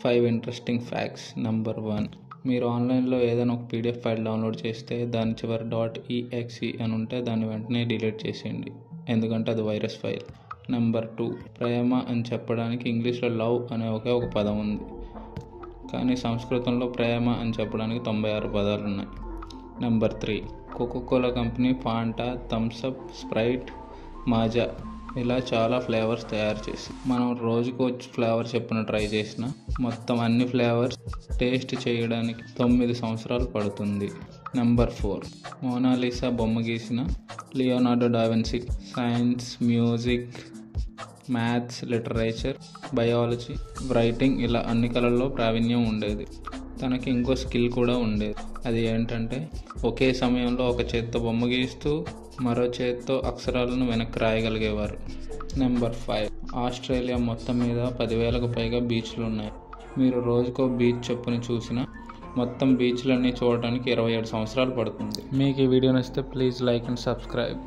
5 interesting facts. Number 1, మీరు ఆన్లైన్లో ఏదైనా ఒక పీడిఎఫ్ ఫైల్ డౌన్లోడ్ చేస్తే దాని చివరి .exe అని ఉంటే దాన్ని వెంటనే డిలీట్ చేసేయండి, ఎందుకంటే అది వైరస్ ఫైల్. నెంబర్ 2, ప్రేమ అని చెప్పడానికి ఇంగ్లీష్లో లవ్ అనే ఒకే ఒక పదం ఉంది, కానీ సంస్కృతంలో ప్రేమ అని చెప్పడానికి 96 పదాలు ఉన్నాయి. Number 3, Coca Cola company Fanta, Thums Up, Sprite, Maaza ఇలా చాలా ఫ్లేవర్స్ తయారు చేసి మనం రోజుకు ఫ్లేవర్ చొప్పున ట్రై చేసిన మొత్తం అన్ని ఫ్లేవర్స్ టేస్ట్ చేయడానికి 9 సంవత్సరాలు పడుతుంది. నెంబర్ 4, మోనాలిసా బొమ్మ గీసిన Leonardo DaVinci science, music, maths, literature, biology, writing ఇలా అన్ని కళల్లో ప్రావీణ్యం ఉండేది. తనకి ఇంకో స్కిల్ కూడా ఉండేది. అది ఏంటంటే ఒకే సమయంలో ఒక చేత్తో బొమ్మ గీస్తూ మరో చేత్తో అక్షరాలను వెనక్కి రాయగలిగేవారు. నెంబర్ 5, ఆస్ట్రేలియా మొత్తం మీద 10,000కు పైగా బీచ్లు ఉన్నాయి. మీరు రోజుకో బీచ్ చొప్పున చూసినా మొత్తం బీచ్లన్నీ చూడడానికి 27 సంవత్సరాలు పడుతుంది. మీకు ఈ వీడియో నచ్చితే ప్లీజ్ లైక్ అండ్ సబ్స్క్రైబ్.